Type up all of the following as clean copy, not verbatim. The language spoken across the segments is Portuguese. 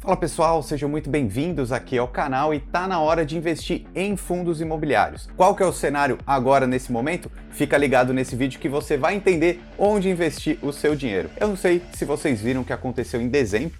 Fala pessoal, sejam muito bem-vindos aqui ao canal e tá na hora de investir em fundos imobiliários. Qual que é o cenário agora nesse momento? Fica ligado nesse vídeo que você vai entender onde investir o seu dinheiro. Eu não sei se vocês viram o que aconteceu em dezembro,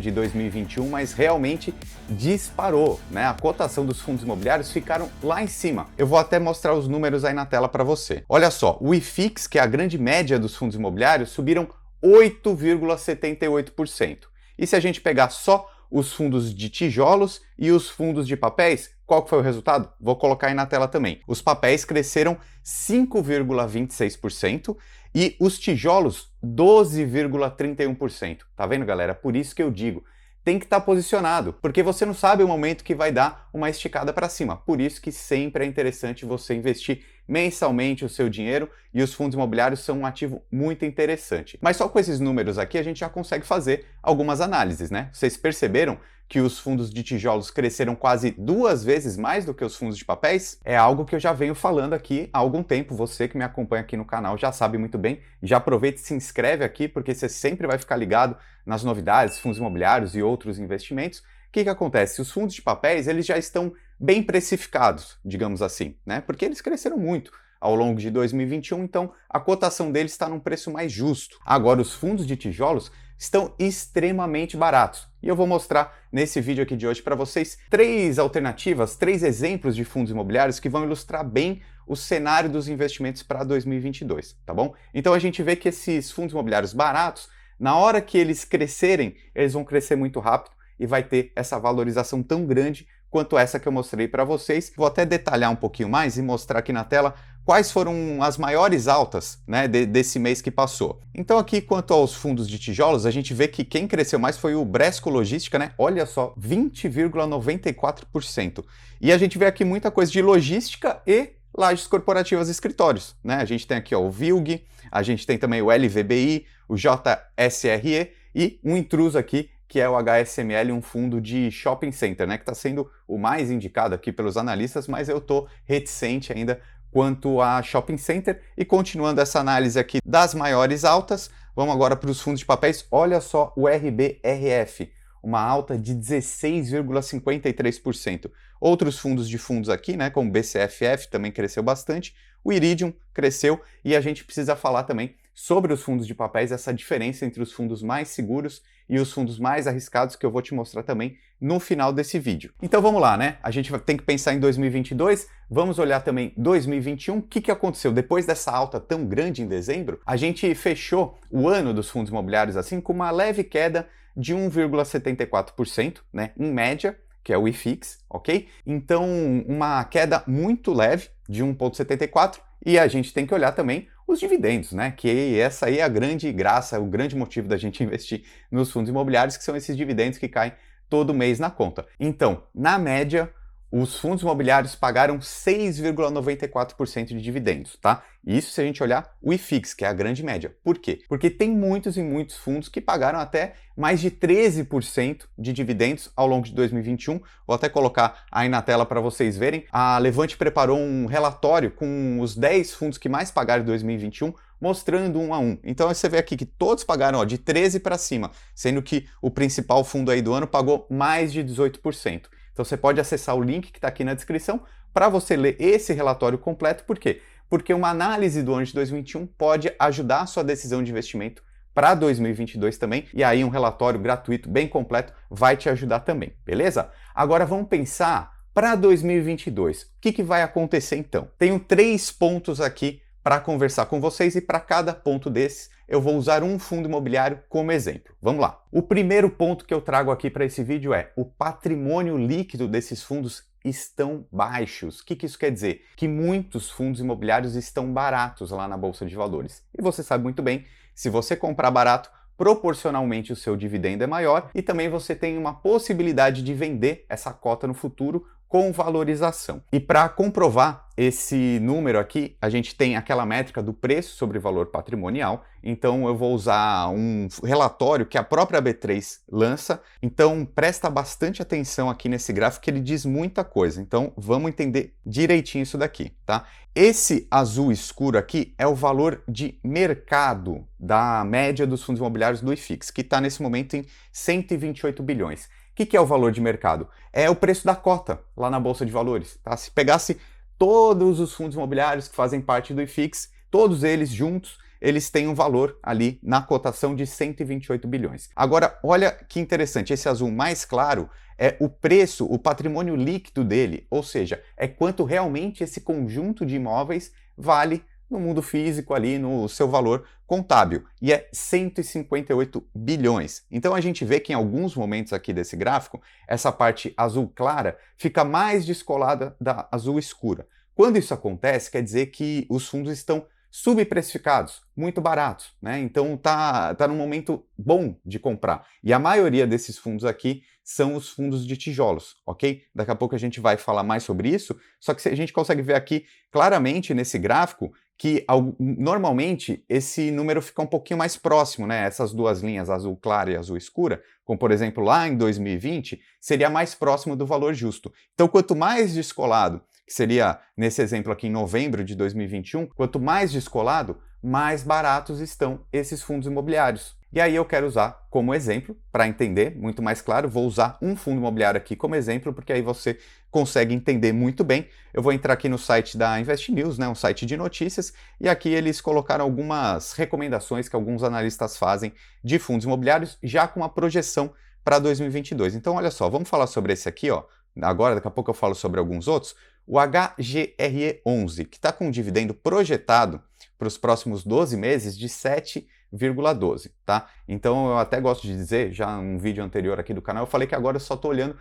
de 2021, mas realmente disparou, A cotação dos fundos imobiliários ficaram lá em cima. Eu vou até mostrar os números aí na tela para você. Olha só, o IFIX, que é a grande média dos fundos imobiliários, subiram 8,78%. E se a gente pegar só os fundos de tijolos e os fundos de papéis, qual que foi o resultado? Vou colocar aí na tela também. Os papéis cresceram 5,26% e os tijolos 12,31%. Tá vendo, galera? Por isso que eu digo, tem que estar posicionado, porque você não sabe o momento que vai dar uma esticada para cima. Por isso que sempre é interessante você investir mensalmente o seu dinheiro e os fundos imobiliários são um ativo muito interessante. Mas só com esses números aqui a gente já consegue fazer algumas análises, Vocês perceberam que os fundos de tijolos cresceram quase 2 vezes mais do que os fundos de papéis? É algo que eu já venho falando aqui há algum tempo. Você que me acompanha aqui no canal já sabe muito bem. Já aproveita e se inscreve aqui, porque você sempre vai ficar ligado nas novidades, fundos imobiliários e outros investimentos. O que acontece? Os fundos de papéis, eles já estão bem precificados, digamos assim, Porque eles cresceram muito ao longo de 2021, então a cotação deles está num preço mais justo. Agora, os fundos de tijolos estão extremamente baratos. E eu vou mostrar nesse vídeo aqui de hoje para vocês 3 alternativas, 3 exemplos de fundos imobiliários que vão ilustrar bem o cenário dos investimentos para 2022, tá bom? Então a gente vê que esses fundos imobiliários baratos, na hora que eles crescerem, eles vão crescer muito rápido e vai ter essa valorização tão grande quanto essa que eu mostrei para vocês. Vou até detalhar um pouquinho mais e mostrar aqui na tela quais foram as maiores altas desse mês que passou. Então aqui, quanto aos fundos de tijolos, a gente vê que quem cresceu mais foi o Bresco Logística, Olha só, 20,94%. E a gente vê aqui muita coisa de logística e lajes corporativas e escritórios, A gente tem aqui o VILG, a gente tem também o LVBI, o JSRE e um intruso aqui, que é o HSML, um fundo de shopping center, que está sendo o mais indicado aqui pelos analistas, mas eu estou reticente ainda quanto a shopping center. E continuando essa análise aqui das maiores altas, vamos agora para os fundos de papéis. Olha só o RBRF, uma alta de 16,53%. Outros fundos de fundos aqui, como o BCFF, também cresceu bastante. O Iridium cresceu e a gente precisa falar também sobre os fundos de papéis, essa diferença entre os fundos mais seguros e os fundos mais arriscados, que eu vou te mostrar também no final desse vídeo. Então vamos lá, A gente tem que pensar em 2022, vamos olhar também 2021. O que aconteceu? Depois dessa alta tão grande em dezembro, a gente fechou o ano dos fundos imobiliários assim com uma leve queda de 1,74%, em média, que é o IFIX, ok? Então, uma queda muito leve de 1,74%, e a gente tem que olhar também os dividendos, Que essa aí é a grande graça, o grande motivo da gente investir nos fundos imobiliários, que são esses dividendos que caem todo mês na conta. Então, na média, os fundos imobiliários pagaram 6,94% de dividendos, Isso se a gente olhar o IFIX, que é a grande média. Por quê? Porque tem muitos e muitos fundos que pagaram até mais de 13% de dividendos ao longo de 2021. Vou até colocar aí na tela para vocês verem. A Levante preparou um relatório com os 10 fundos que mais pagaram em 2021, mostrando um a um. Então você vê aqui que todos pagaram de 13% para cima, sendo que o principal fundo aí do ano pagou mais de 18%. Então você pode acessar o link que está aqui na descrição para você ler esse relatório completo. Por quê? Porque uma análise do ano de 2021 pode ajudar a sua decisão de investimento para 2022 também, e aí um relatório gratuito bem completo vai te ajudar também, beleza? Agora vamos pensar para 2022. O que vai acontecer então? Tenho 3 pontos aqui para conversar com vocês e para cada ponto desses eu vou usar um fundo imobiliário como exemplo. Vamos lá. O primeiro ponto que eu trago aqui para esse vídeo é o patrimônio líquido desses fundos estão baixos. O que isso quer dizer? Que muitos fundos imobiliários estão baratos lá na Bolsa de Valores. E você sabe muito bem, se você comprar barato, proporcionalmente o seu dividendo é maior e também você tem uma possibilidade de vender essa cota no futuro com valorização. E para comprovar esse número aqui, a gente tem aquela métrica do preço sobre valor patrimonial, então eu vou usar um relatório que a própria B3 lança, então presta bastante atenção aqui nesse gráfico que ele diz muita coisa, então vamos entender direitinho isso daqui, tá? Esse azul escuro aqui é o valor de mercado da média dos fundos imobiliários do IFIX, que está nesse momento em 128 bilhões. O que é o valor de mercado? É o preço da cota lá na Bolsa de Valores, tá? Se pegasse todos os fundos imobiliários que fazem parte do IFIX, todos eles juntos, eles têm um valor ali na cotação de 128 bilhões. Agora, olha que interessante, esse azul mais claro é o preço, o patrimônio líquido dele, ou seja, é quanto realmente esse conjunto de imóveis vale no mundo físico ali, no seu valor contábil, e é 158 bilhões. Então a gente vê que em alguns momentos aqui desse gráfico, essa parte azul clara fica mais descolada da azul escura. Quando isso acontece, quer dizer que os fundos estão subprecificados, muito baratos, né? Então tá num momento bom de comprar. E a maioria desses fundos aqui são os fundos de tijolos, ok? Daqui a pouco a gente vai falar mais sobre isso, só que a gente consegue ver aqui claramente nesse gráfico que normalmente esse número fica um pouquinho mais próximo, né? Essas duas linhas, azul clara e azul escura, como por exemplo lá em 2020, seria mais próximo do valor justo. Então quanto mais descolado, que seria nesse exemplo aqui em novembro de 2021, quanto mais descolado, mais baratos estão esses fundos imobiliários. E aí eu quero usar como exemplo, para entender muito mais claro, vou usar um fundo imobiliário aqui como exemplo, porque aí você consegue entender muito bem. Eu vou entrar aqui no site da Invest News, né, um site de notícias, e aqui eles colocaram algumas recomendações que alguns analistas fazem de fundos imobiliários, já com uma projeção para 2022. Então olha só, vamos falar sobre esse aqui, ó. Agora, daqui a pouco eu falo sobre alguns outros. O HGRE11, que está com um dividendo projetado para os próximos 12 meses de 7,12, tá? Então eu até gosto de dizer, já num vídeo anterior aqui do canal, eu falei que agora eu só estou olhando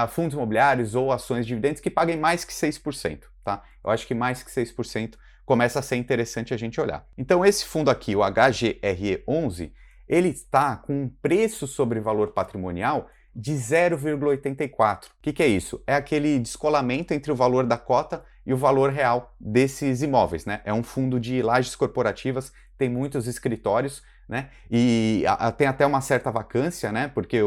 fundos imobiliários ou ações de dividendos que paguem mais que 6%, tá? Eu acho que mais que 6% começa a ser interessante a gente olhar. Então esse fundo aqui, o HGRE11, ele está com um preço sobre valor patrimonial de 0,84. O que é isso? É aquele descolamento entre o valor da cota e o valor real desses imóveis, né? É um fundo de lajes corporativas, tem muitos escritórios, né? E tem até uma certa vacância, né? Porque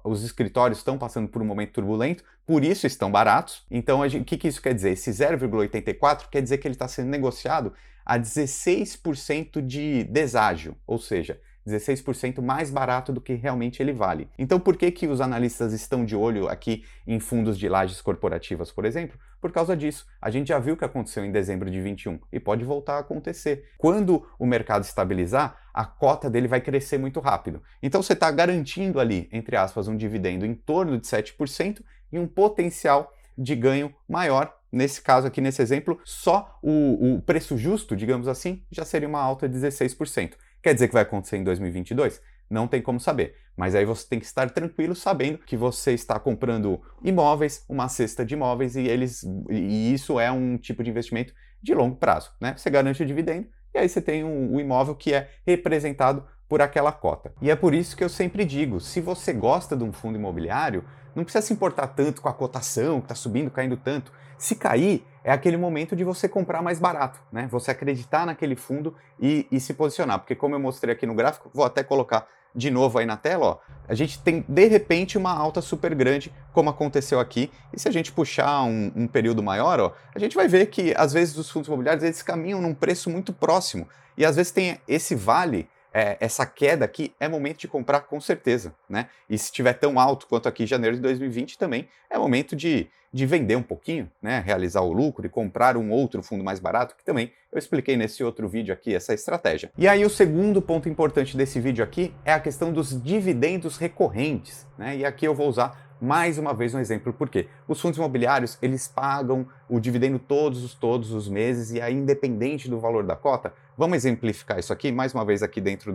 os escritórios estão passando por um momento turbulento, por isso estão baratos. Então, o que isso quer dizer? Esse 0,84 quer dizer que ele está sendo negociado a 16% de deságio, ou seja, 16% mais barato do que realmente ele vale. Então por que os analistas estão de olho aqui em fundos de lajes corporativas, por exemplo? Por causa disso. A gente já viu o que aconteceu em dezembro de 21 e pode voltar a acontecer. Quando o mercado estabilizar, a cota dele vai crescer muito rápido. Então você está garantindo ali, entre aspas, um dividendo em torno de 7% e um potencial de ganho maior. Nesse caso aqui, nesse exemplo, só o preço justo, digamos assim, já seria uma alta de 16%. Quer dizer que vai acontecer em 2022? Não tem como saber, mas aí você tem que estar tranquilo sabendo que você está comprando imóveis, uma cesta de imóveis, e isso é um tipo de investimento de longo prazo, né? Você garante o dividendo e aí você tem o imóvel que é representado por aquela cota. E é por isso que eu sempre digo, se você gosta de um fundo imobiliário, não precisa se importar tanto com a cotação, que está subindo, caindo tanto. Se cair, é aquele momento de você comprar mais barato, né? Você acreditar naquele fundo e se posicionar. Porque como eu mostrei aqui no gráfico, vou até colocar de novo aí na tela, ó, a gente tem de repente uma alta super grande, como aconteceu aqui. E se a gente puxar um período maior, ó, a gente vai ver que às vezes os fundos imobiliários eles caminham num preço muito próximo. E às vezes tem esse vale, essa queda aqui, é momento de comprar com certeza, né? E se estiver tão alto quanto aqui em janeiro de 2020 também, é momento de vender um pouquinho, né? Realizar o lucro e comprar um outro fundo mais barato, que também eu expliquei nesse outro vídeo aqui, essa estratégia. E aí o segundo ponto importante desse vídeo aqui é a questão dos dividendos recorrentes, né? E aqui eu vou usar mais uma vez um exemplo, porque os fundos imobiliários, eles pagam o dividendo todos os meses e aí independente do valor da cota. Vamos exemplificar isso aqui, mais uma vez aqui dentro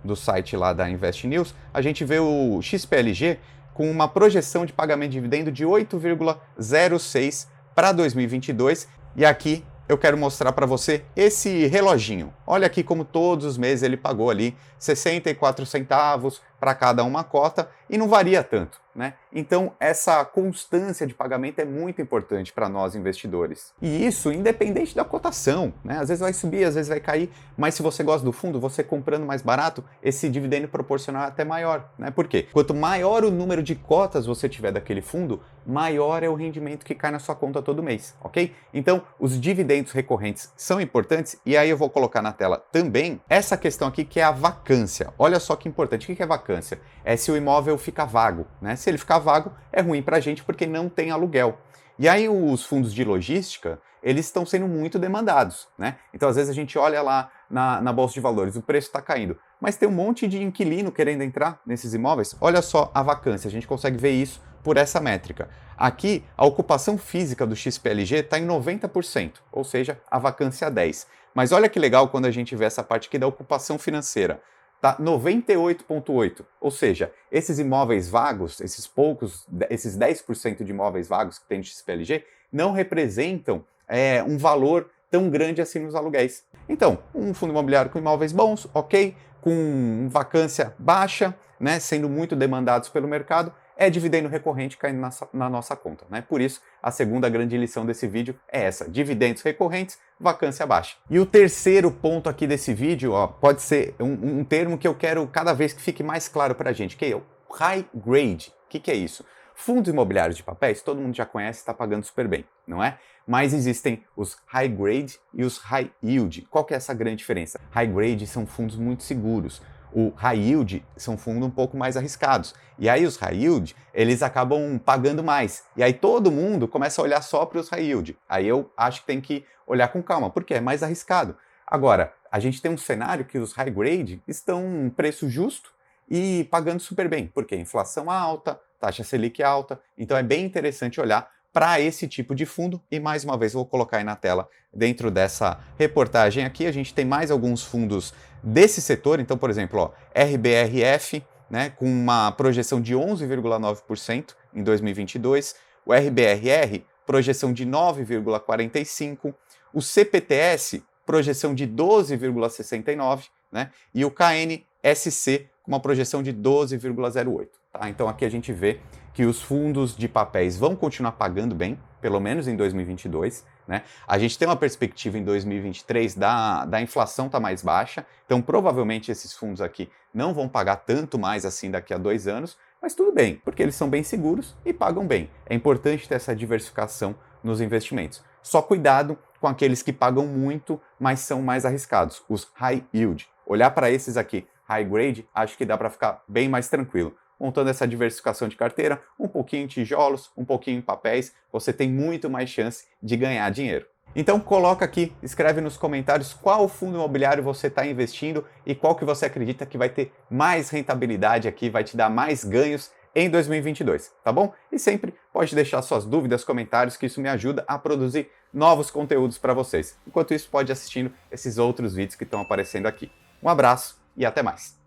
do site lá da Invest News, a gente vê o XPLG com uma projeção de pagamento de dividendo de 8,06 para 2022 e aqui eu quero mostrar para você esse reloginho. Olha aqui como todos os meses ele pagou ali 64 centavos para cada uma cota e não varia tanto, né? Então, essa constância de pagamento é muito importante para nós investidores. E isso independente da cotação, né? Às vezes vai subir, às vezes vai cair, mas se você gosta do fundo, você comprando mais barato, esse dividendo proporcional é até maior, né? Por quê? Quanto maior o número de cotas você tiver daquele fundo, maior é o rendimento que cai na sua conta todo mês, ok? Então, os dividendos recorrentes são importantes e aí eu vou colocar na tela também essa questão aqui que é a vacância. Olha só que importante, o que é vacância? É se o imóvel fica vago, né? Se ele ficar vago, é ruim para a gente porque não tem aluguel. E aí os fundos de logística, eles estão sendo muito demandados, né? Então, às vezes a gente olha lá na Bolsa de Valores, o preço está caindo, mas tem um monte de inquilino querendo entrar nesses imóveis. Olha só a vacância, a gente consegue ver isso por essa métrica. Aqui, a ocupação física do XPLG está em 90%, ou seja, a vacância 10%. Mas olha que legal quando a gente vê essa parte aqui da ocupação financeira. Tá 98,8%, ou seja, esses imóveis vagos, esses 10% de imóveis vagos que tem no XPLG, não representam um valor tão grande assim nos aluguéis. Então, um fundo imobiliário com imóveis bons, ok, com vacância baixa, né, sendo muito demandados pelo mercado, é dividendo recorrente caindo na nossa conta, né? Por isso, a segunda grande lição desse vídeo é essa, dividendos recorrentes, vacância baixa. E o terceiro ponto aqui desse vídeo, ó, pode ser um termo que eu quero cada vez que fique mais claro para a gente, que é o high grade. O que é isso? Fundos imobiliários de papéis, todo mundo já conhece, está pagando super bem, não é? Mas existem os high grade e os high yield. Qual que é essa grande diferença? High grade são fundos muito seguros. O high yield são fundos um pouco mais arriscados. E aí os high yield, eles acabam pagando mais. E aí todo mundo começa a olhar só para os high yield. Aí eu acho que tem que olhar com calma, porque é mais arriscado. Agora, a gente tem um cenário que os high grade estão um preço justo e pagando super bem, porque a inflação alta, taxa Selic alta. Então é bem interessante olhar para esse tipo de fundo, e mais uma vez vou colocar aí na tela, dentro dessa reportagem aqui, a gente tem mais alguns fundos desse setor, então, por exemplo, ó, RBRF, né, com uma projeção de 11,9% em 2022, o RBRR, projeção de 9,45%, o CPTS, projeção de 12,69%, né, e o KNSC, com uma projeção de 12,08%. Tá? Então aqui a gente vê que os fundos de papéis vão continuar pagando bem, pelo menos em 2022. Né? A gente tem uma perspectiva em 2023 da inflação estar mais baixa, então provavelmente esses fundos aqui não vão pagar tanto mais assim daqui a 2 anos, mas tudo bem, porque eles são bem seguros e pagam bem. É importante ter essa diversificação nos investimentos. Só cuidado com aqueles que pagam muito, mas são mais arriscados, os high yield. Olhar para esses aqui, high grade, acho que dá para ficar bem mais tranquilo. Montando essa diversificação de carteira, um pouquinho em tijolos, um pouquinho em papéis, você tem muito mais chance de ganhar dinheiro. Então coloca aqui, escreve nos comentários qual fundo imobiliário você está investindo e qual que você acredita que vai ter mais rentabilidade aqui, vai te dar mais ganhos em 2022, tá bom? E sempre pode deixar suas dúvidas, comentários, que isso me ajuda a produzir novos conteúdos para vocês. Enquanto isso, pode ir assistindo esses outros vídeos que estão aparecendo aqui. Um abraço e até mais!